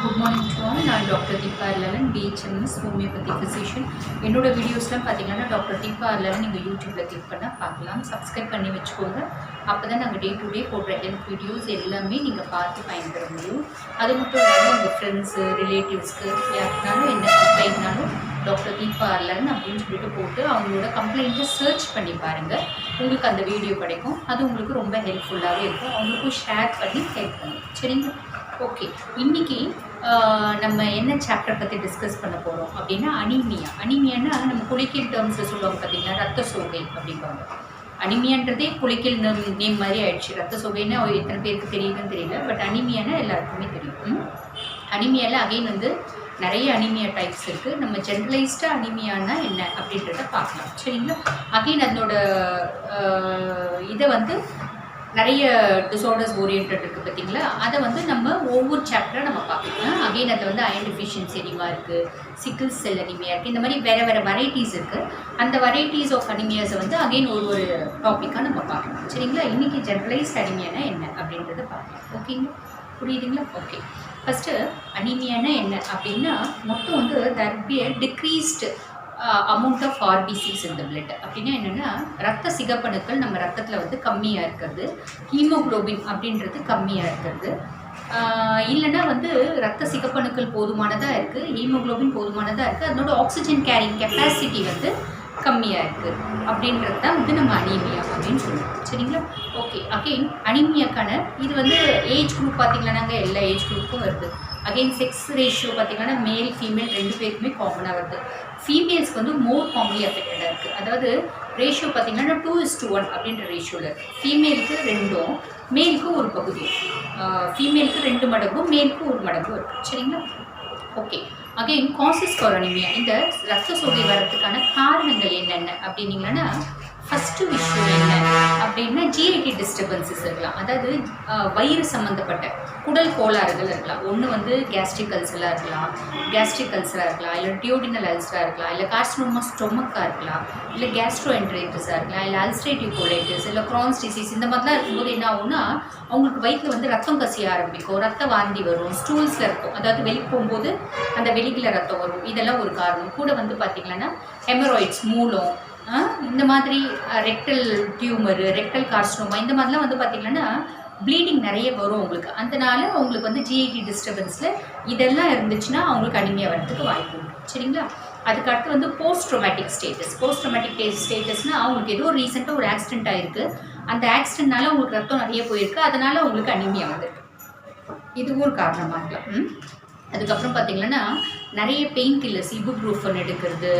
Good morning to all. நான் doctor Deepa Allalan, BHMS homeopathy physician. என்னோட வீடியோஸ்லாம் பார்த்தீங்கன்னா டாக்டர் தீபா அல்லலன் நீங்கள் யூடியூப்பில் கிளிக் பண்ணால் பார்க்கலாம். சப்ஸ்கிரைப் பண்ணி வச்சுக்கோங்க. அப்போ தான் நாங்கள் டே டு டே போடுற ஹெல்த் வீடியோஸ் எல்லாமே நீங்கள் பார்த்து பயன்பெற முடியும். அது மட்டும் இல்லாமல் உங்கள் ஃப்ரெண்ட்ஸு, ரிலேட்டிவ்ஸ்க்கு யாருக்குனாலும் என்ன கம்ப்ளைண்ட்னாலும் டாக்டர் தீபா அல்லலன் அப்படின்னு சொல்லிட்டு போட்டு அவங்களோட கம்ப்ளைண்ட்டை சர்ச் பண்ணி பாருங்கள். உங்களுக்கு அந்த வீடியோ கிடைக்கும். அது உங்களுக்கு ரொம்ப ஹெல்ப்ஃபுல்லாகவே இருக்கும். அவங்களுக்கும் ஷேர் பண்ணி ஹெல்ப் பண்ணும். சரிங்களா? ஓகே, இன்றைக்கி நம்ம என்ன சாப்டர் பற்றி டிஸ்கஸ் பண்ண போகிறோம் அப்படின்னா அனீமியானா நம்ம குளிக்கல் டேர்ம்ஸில் சொல்லுவாங்க பார்த்தீங்கன்னா ரத்த சோகை அப்படிம்பாங்க. அனீமியான்றதே குளிக்கல் நேம் மாதிரி ஆயிடுச்சு. ரத்த சோகைன்னா எத்தனை பேருக்கு தெரியுதுன்னு தெரியல, பட் அனீமியானா எல்லாருக்குமே தெரியும். அனீமியாவில் அகைன் வந்து நிறைய அனீமியா டைப்ஸ் இருக்குது. நம்ம ஜென்ரலைஸ்டாக அனீமியானா என்ன அப்படின்றத பார்க்கலாம். சரிங்களா? அகைன் அதனோட இதை வந்து நிறைய டிஸார்டர்ஸ் ஓரியன்ட் இருக்குது பார்த்தீங்களா? அதை வந்து நம்ம ஒவ்வொரு சாப்டராக நம்ம பார்க்கலாம். அகெயின் அதில் வந்து அயன் டெஃபிஷியன்சி அனிமியா இருக்குது, சிக்கிள் செல் அனிமியா இருக்குது. இந்த மாதிரி வேறு வேறு வெரைட்டிஸ் இருக்குது. அந்த வெரைட்டிஸ் ஆஃப் அனிமியாஸை வந்து அகெயின் ஒரு டாப்பிக்காக நம்ம பார்க்கலாம். சரிங்களா? இன்றைக்கி ஜென்ரலைஸ்ட் அனிமியானா என்ன அப்படின்றத பார்க்கலாம். ஓகேங்களா? புரியுதுங்களா? ஓகே, ஃபஸ்ட்டு அனிமியானா என்ன அப்படின்னா மொத்தம் வந்து that be a decreased amount of RBCs இந்த பிளட். அப்படின்னா என்னென்னா ரத்த சிகப்பணுக்கள் நம்ம ரத்தத்தில் வந்து கம்மியாக இருக்கிறது, ஹீமோக்ளோபின் அப்படின்றது கம்மியாக இருக்கிறது. இல்லைன்னா வந்து ரத்த சிகப்பணுக்கள் போதுமானதாக இருக்குது, ஹீமோக்ளோபின் போதுமானதாக இருக்குது, அதனோட ஆக்சிஜன் கேரிங் கெப்பாசிட்டி வந்து கம்மியாக இருக்குது அப்படின்றது தான் வந்து நம்ம அனீமியா அப்படின்னு சொல்லுவோம். சரிங்களா? ஓகே, அகெயின் அனீமியாக்கான இது வந்து ஏஜ் குரூப் பார்த்திங்களானாங்க எல்லா ஏஜ் குரூப்புக்கும் வருது. அகெயின் செக்ஸ் ரேஷியோ பார்த்திங்கன்னா மேல் ஃபீமேல் ரெண்டு பேருக்குமே காமனாக வருது. ஃபீமேல்ஸ்க்கு வந்து மோர் காமன்லி அஃபெக்டடாக இருக்குது. அதாவது ரேஷியோ பார்த்திங்கன்னா 2:1 அப்படின்ற ரேஷியோவில் இருக்குது. ஃபீமேலுக்கு 2, மேலுக்கு ஒரு பகுதி. ஃபீமேலுக்கு 2 மடங்கும் மேலுக்கு 1 மடங்கும் இருக்குது. சரிங்களா? Okay, again causes for anaemia, இந்த ரத்த சோகை வரத்துக்கான காரணங்கள் என்னென்ன அப்படின்னீங்கன்னா ஃபஸ்ட்டு விஷயம் என்ன அப்படின்னா ஜிஐடி டிஸ்டர்பன்சஸ் இருக்கலாம். அதாவது வயிறு சம்மந்தப்பட்ட குடல் கோளாறுகள் இருக்கலாம். ஒன்று வந்து கேஸ்ட்ரிக் அல்சராக இருக்கலாம், இல்லை டியோடினல் அல்சராக இருக்கலாம், இல்லை கார்சினோமா ஸ்டொமக்காக இருக்கலாம், இல்லை கேஸ்ட்ரோஎன்ட்ரைட்டிஸாக இருக்கலாம், இல்லை அல்சரேட்டிவ் கோலைட்டிஸ், இல்லை க்ரான்ஸ் டிசீஸ். இந்த மாதிரிலாம் இருக்கும்போது என்ன ஆகும்னா அவங்களுக்கு வயிற்றில் வந்து ரத்தம் கசிய ஆரம்பிக்கும், ரத்த வாந்தி வரும், ஸ்டூல்ஸில் இருக்கும். அதாவது வெளிக்கு போகும்போது அந்த வெளியில் ரத்தம் வரும். இதெல்லாம் ஒரு காரணம். கூட வந்து பார்த்திங்கன்னா ஹெமராய்ட்ஸ், மூலம், இந்த மாதிரி ரெக்டல் டியூமரு, ரெக்டல் கார்சினோமா, இந்த மாதிரிலாம் வந்து பார்த்திங்கன்னா ப்ளீடிங் நிறைய வரும் உங்களுக்கு. அதனால அவங்களுக்கு வந்து ஜிஐடி டிஸ்டர்பன்ஸில் இதெல்லாம் இருந்துச்சுன்னா அவங்களுக்கு அனிமியா வரதுக்கு வாய்ப்பு உண்டு. சரிங்களா? அதுக்கடுத்து வந்து போஸ்ட் ட்ரோமேட்டிக் ஸ்டேட்டஸ்னால் அவங்களுக்கு ஏதோ ரீசெண்டாக ஒரு ஆக்சிடென்ட் ஆகிருக்கு, அந்த ஆக்சிடென்ட்னால அவங்களுக்கு ரத்தம் நிறைய போயிருக்கு, அதனால் அவங்களுக்கு அனிமியா வந்துருக்கு. இது ஒரு காரணமாக இருக்கலாம். அதுக்கப்புறம் பார்த்திங்கன்னா நிறைய பெயின் கில்லர்ஸ், இபுப்ரூஃபன் எடுக்கிறது,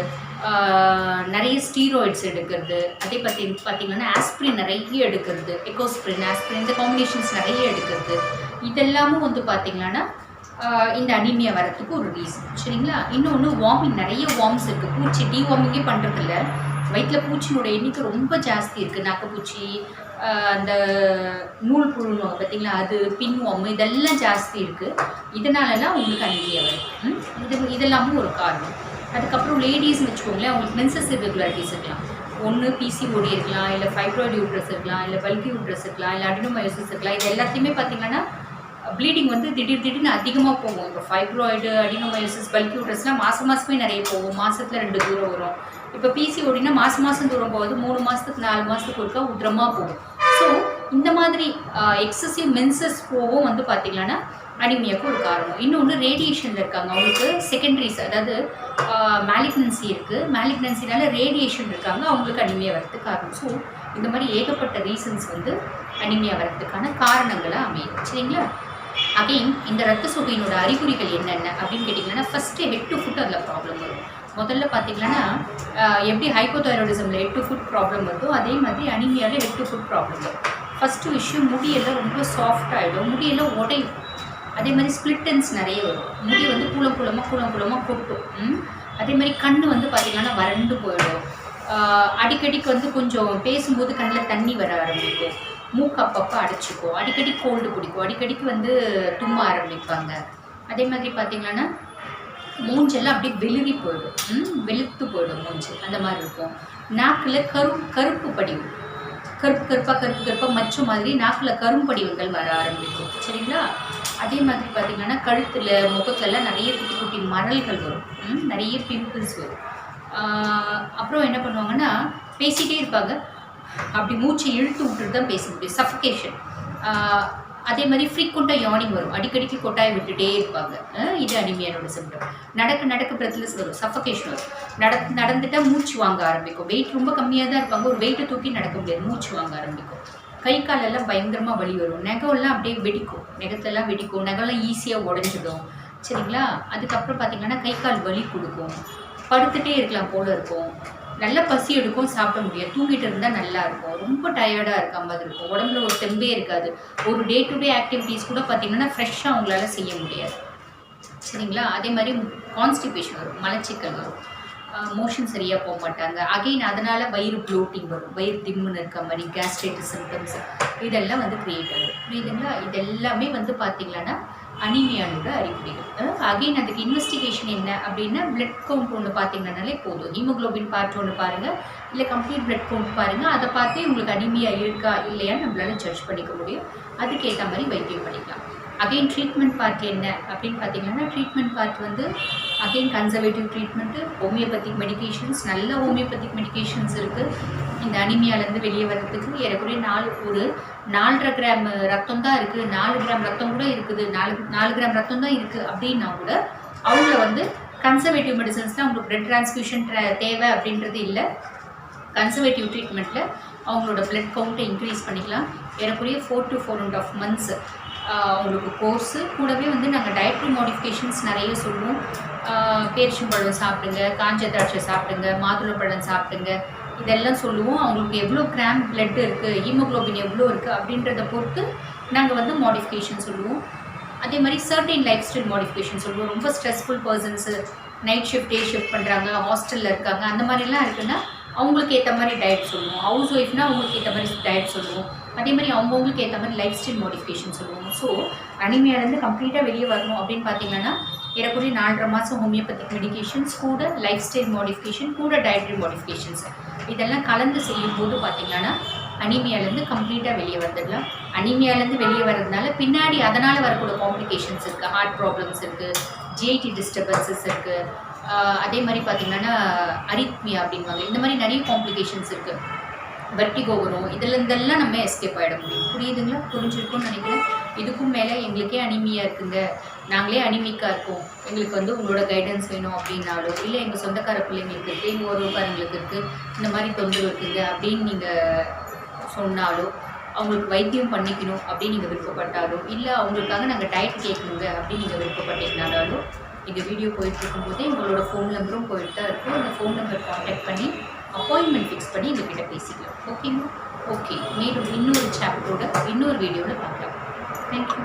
நிறைய ஸ்டீராய்ட்ஸ் எடுக்கிறது, அதே பார்த்திங்கன்னா ஆஸ்பிரின் நிறைய எடுக்கிறது, எக்கோஸ்பிரின், ஆஸ்பிரின், இந்த காம்பினேஷன்ஸ் நிறைய எடுக்கிறது, இதெல்லாமும் வந்து பார்த்திங்கன்னா இந்த அனீமியா வரத்துக்கு ஒரு ரீசன். சரிங்களா? இன்னொன்று வார்மிங், நிறைய வார்ம்ஸ் இருக்குது. பூச்சி டிவார்மிங்கே பண்ணுறதில்ல, வயிற்றில் பூச்சினோட எண்ணிக்கை ரொம்ப ஜாஸ்தி இருக்குது. நாக்குப்பூச்சி, அந்த நூல் புழுன்னு பார்த்திங்களா, அது பின்வார்ம், இதெல்லாம் ஜாஸ்தி இருக்குது. இதனாலலாம் உங்களுக்கு அனீமியா வரும். இதெல்லாமும் ஒரு காரணம். அதுக்கப்புறம் லேடிஸ்னு வச்சுக்கோங்களேன், அவங்களுக்கு மென்சஸ் இர்ரெகுலாரிட்டிஸ் இருக்கலாம். ஒன்று பிசிஓடி இருக்கலாம், இல்லை ஃபைப்ராய்டு யூட்ரஸ் இருக்கலாம், இல்லை பல்கி யூட்ரஸ் இருக்கலாம், இல்லை அடினோமயோசிஸ் இருக்கலாம். இது எல்லாத்தையுமே பார்த்திங்கன்னா ப்ளீடிங் வந்து திடீர்னு அதிகமாக போகும். இப்போ ஃபைப்ராய்டு, அடினோமயோசிஸ், பல்கி யூட்ரஸ்லாம் மாதமே நிறைய போகும், மாதத்தில் 2 தூரம் வரும். இப்போ பிசிஓடினா மாதம் தூரம் போகுது, 3 மாதத்துக்கு 4 மாதத்துக்கு ஒருக்கா உதிரமாக போகும். ஸோ இந்த மாதிரி எக்ஸசிவ் மென்சஸ் போகவும் வந்து பார்த்திங்கன்னா அனிமியாவுக்கு ஒரு காரணம். இன்னொன்று ரேடியேஷனில் இருக்காங்க, அவங்களுக்கு செகண்டரிஸ், அதாவது மேலிக்னன்சி இருக்குது, மேலிக்னன்சினால ரேடியேஷன் இருக்காங்க, அவங்களுக்கு அனிமியா வரதுக்கு காரணம். ஸோ இந்த மாதிரி ஏகப்பட்ட ரீசன்ஸ் வந்து அனிமியா வரதுக்கான காரணங்களாக அமையும். சரிங்களா? அகெயின் இந்த ரத்த சோகையினோட அறிகுறிகள் என்னென்ன அப்படின்னு கேட்டிங்கன்னா ஃபஸ்ட்டு ஹெட் டு ஃபுட் அதில் ப்ராப்ளம் வரும். முதல்ல பார்த்திங்கன்னா எப்படி ஹைப்போதைராய்டிசமில் ஹெட் டு ஃபுட் ப்ராப்ளம் வருதோ அதே மாதிரி அனிமியாவில் ஹெட் டு ஃபுட் ப்ராப்ளம் வரும். ஃபஸ்ட்டு விஷயம் முடியெல்லாம் ரொம்ப சாஃப்டாகிடும், முடியெல்லாம் உடையும். அதே மாதிரி ஸ்ப்ளிட்டன்ஸ் நிறைய வரும், முடி வந்து கூலமாக கொட்டும். அதே மாதிரி கண் வந்து பார்த்திங்கன்னா வறண்டு போயிடும். அடிக்கடிக்கு வந்து கொஞ்சம் பேசும்போது கண்ணில் தண்ணி வர ஆரம்பிக்கும், மூக்கு அப்பப்போ அடைச்சிக்கும், அடிக்கடி கோல்டு பிடிக்கும், அடிக்கடிக்கு வந்து தும்ம ஆரம்பிப்பாங்க. அதே மாதிரி பார்த்திங்கன்னா மூஞ்செல்லாம் அப்படியே வெளிரி போயிடும், வெளுத்து போயிடும் மூஞ்சு, அந்த மாதிரி இருக்கும். நாக்கில் கருப்பு படிவும், கருப்பாக மச்ச மாதிரி நாக்கில் கரும்படிவங்கள் வர ஆரம்பிக்கும். சரிங்களா? அதே மாதிரி பார்த்திங்கன்னா கழுத்தில் முகத்துலலாம் நிறைய குட்டி குட்டி மணல்கள் வரும், நிறைய பிம்பிள்ஸ் வரும். அப்புறம் என்ன பண்ணுவாங்கன்னா பேசிகிட்டே இருப்பாங்க, அப்படி மூச்சை இழுத்து விட்டுட்டு தான் பேச முடியும், சஃபகேஷன். அதே மாதிரி ஃப்ரீக்வெண்ட்டாக யார்னிங் வரும், அடிக்கடிக்கு கொட்டாய் விட்டுட்டே இருப்பாங்க. இது அனிமியானோட சிம்டம். நடக்க பிரெத்லெஸ் வரும், சஃபகேஷன் வரும். நடந்துட்டால் மூச்சு வாங்க ஆரம்பிக்கும். வெயிட் ரொம்ப கம்மியாக தான் இருப்பாங்க, ஒரு வெயிட்டை தூக்கி நடக்க முடியாது, மூச்சு வாங்க ஆரம்பிக்கும். கை காலெல்லாம் பயங்கரமாக வலி வரும், நெகம்லாம் அப்படியே வெடிக்கும், நெகத்தெல்லாம் வெடிக்கும், நெகம்லாம் ஈஸியாக உடஞ்சிடும். சரிங்களா? அதுக்கப்புறம் பார்த்திங்கன்னா கை கால் வலி கொடுக்கும், படுத்துகிட்டே இருக்கலாம் போல் இருக்கும், நல்லா பசி எடுக்கும், சாப்பிட முடியாது, தூங்கிட்டு இருந்தால் நல்லா இருக்கும், ரொம்ப டயர்டாக இருக்க மாதிரி இருக்கும், உடம்புல ஒரு தெம்பே இருக்காது. ஒரு டே டு டே ஆக்டிவிட்டீஸ் கூட பார்த்திங்கன்னா ஃப்ரெஷ்ஷாக அவங்களால செய்ய முடியாது. சரிங்களா? அதே மாதிரி கான்ஸ்டிபேஷன் வரும், மலச்சிக்கல் வரும், மோஷன் சரியாக போக மாட்டாங்க. அகெயின் அதனால் வயிறு ப்ளோட்டிங் வரும், வயிறு திம்முன்னு இருக்க மாதிரி கேஸ்ட்ரைட்டிஸ் சிம்டம்ஸ் இதெல்லாம் வந்து க்ரியேட் ஆகும். புரியுதுங்களா? இதெல்லாமே வந்து பார்த்திங்கன்னா அனிமியானோட அறிகுறிகள். அகெயின் அதுக்கு இன்வெஸ்டிகேஷன் என்ன அப்படின்னா பிளட் கவுண்ட் ஒன்று பார்த்தீங்கன்னாலே போதும். ஹீமோக்ளோபின் பார்ட் ஒன்று பாருங்கள், இல்லை கம்ப்ளீட் பிளட் கவுண்ட் பாருங்கள். அதை பார்த்தே உங்களுக்கு அனிமியா இருக்கா இல்லையான்னு நம்மளால ஜட்ஜ் பண்ணிக்க முடியும். அதுக்கேற்ற மாதிரி வைத்தியம் பண்ணிக்கலாம். அகெயின் ட்ரீட்மெண்ட் பார்ட் என்ன அப்படின்னு பார்த்தீங்கன்னா, ட்ரீட்மெண்ட் பார்ட் வந்து again conservative treatment, homeopathic medications, நல்ல ஹோமியோபதிக் மெடிக்கேஷன்ஸ் இருக்குது. இந்த அனிமியாலேருந்து வெளியே வர்றதுக்கு ஏறக்குறைய ஒரு 4.5 கிராம் ரத்தம் தான் இருக்குது, 4 கிராம் ரத்தம் கூட இருக்குது, 4 கிராம் ரத்தம் தான் இருக்குது அப்படின்னா கூட அவங்கள வந்து கன்சர்வேட்டிவ் மெடிசன்ஸ்னால் அவங்களுக்கு பிளட் டிரான்ஸ்ஃபியூஷன் தேவை அப்படின்றது இல்லை. கன்சர்வேட்டிவ் ட்ரீட்மெண்ட்டில் அவங்களோட பிளட் கவுண்ட்டை இன்க்ரீஸ் பண்ணிக்கலாம். ஏறக்குறைய 4 to 4.5 months அவங்களுக்கு கோர்ஸு. கூடவே வந்து நாங்கள் டயட்ரி மாடிஃபிகேஷன்ஸ் நிறைய சொல்லுவோம். பேரிச்சம்பழம் சாப்பிடுங்க, காஞ்ச திராட்சை சாப்பிடுங்க, மாதுளப்பழம் சாப்பிடுங்க, இதெல்லாம் சொல்லுவோம். அவங்களுக்கு எவ்வளோ கிராம் பிளட் இருக்குது, ஹீமோக்ளோபின் எவ்வளோ இருக்குது அப்படின்றத பொறுத்து நாங்கள் வந்து மாடிஃபிகேஷன் சொல்லுவோம். அதே மாதிரி சர்டைன் லைஃப் ஸ்டைல் மாடிஃபிகேஷன் சொல்லுவோம். ரொம்ப stressful persons, night shift day shift பண்ணுறாங்க, ஹாஸ்டலில் இருக்காங்க, அந்த மாதிரிலாம் இருக்குன்னா அவங்களுக்கு ஏற்ற மாதிரி டயட் சொல்லுவோம். ஹவுஸ் ஒய்ஃப்னால் அவங்களுக்கு ஏற்ற மாதிரி டயட் சொல்லுவோம். அதே மாதிரி அவங்கவுங்களுக்கு ஏற்ற மாதிரி லைஃப் ஸ்டைல் மாடிஃபிகேஷன் சொல்லுவோம். ஸோ அனிமியாலேருந்து கம்ப்ளீட்டாக வெளியே வரணும் அப்படின்னு பார்த்தீங்கன்னா ஏறக்குறைய 4.5 மாதம் ஹோமியோபதிக் மெடிக்கேஷன்ஸ் கூட லைஃப் ஸ்டைல் மாடிஃபிகேஷன் கூட டயட்ரி மாடிஃபிகேஷன்ஸ் இதெல்லாம் கலந்து செய்யும்போது பார்த்திங்கன்னா அனிமியாலேருந்து கம்ப்ளீட்டாக வெளியே வந்துடலாம். அனிமியாலேருந்து வெளியே வர்றதுனால பின்னாடி அதனால் வரக்கூடிய காம்ப்ளிகேஷன்ஸ் இருக்குது, ஹார்ட் ப்ராப்ளம்ஸ் இருக்குது, ஜிஐடி டிஸ்டர்பன்சஸ் இருக்குது, அதே மாதிரி பார்த்திங்கன்னா அரித்மியா அப்படின்வாங்க, இந்த மாதிரி நிறைய காம்ப்ளிகேஷன்ஸ் இருக்குது, வெர்டிகோ வரும். இதெல்லாம் நம்ம எஸ்கேப் ஆகிட முடியும். புரியுதுங்களா? புரிஞ்சிருக்கும்னு நினைக்கிறேன். இதுக்கும் மேலே எங்களுக்கே அனிமியா இருக்குங்க, நாங்களே அனிமிக்காக இருக்கோம், எங்களுக்கு வந்து உங்களோட கைடன்ஸ் வேணும் அப்படின்னாலோ, இல்லை எங்கள் சொந்தக்கார பிள்ளைங்களுக்கு இருக்குது, எங்கள் உறவுக்காரங்களுக்கு இருக்குது, இந்த மாதிரி தொந்தரவு இருக்குங்க அப்படின்னு நீங்கள் சொன்னாலோ, அவங்களுக்கு வைத்தியம் பண்ணிக்கணும் அப்படின்னு நீங்கள் விருப்பப்பட்டாலோ, இல்லை அவங்களுக்காக நாங்கள் டயட் கேட்கணுங்க அப்படின்னு நீங்கள் விருப்பப்பட்டீங்கனாலும் எங்கள் வீடியோ போயிட்டுருக்கும்போதே உங்களோட ஃபோன் நம்பரும் போயிட்டு தான் இருக்கும். அந்த ஃபோன் நம்பர் கான்டாக்ட் பண்ணி அப்பாயின்மெண்ட் ஃபிக்ஸ் பண்ணி எங்ககிட்ட பேசிக்கலாம். ஓகேங்களா? ஓகே, மேலும் இன்னொரு சாப்டரோட இன்னொரு வீடியோவில் பார்க்கலாம். தேங்க்யூ.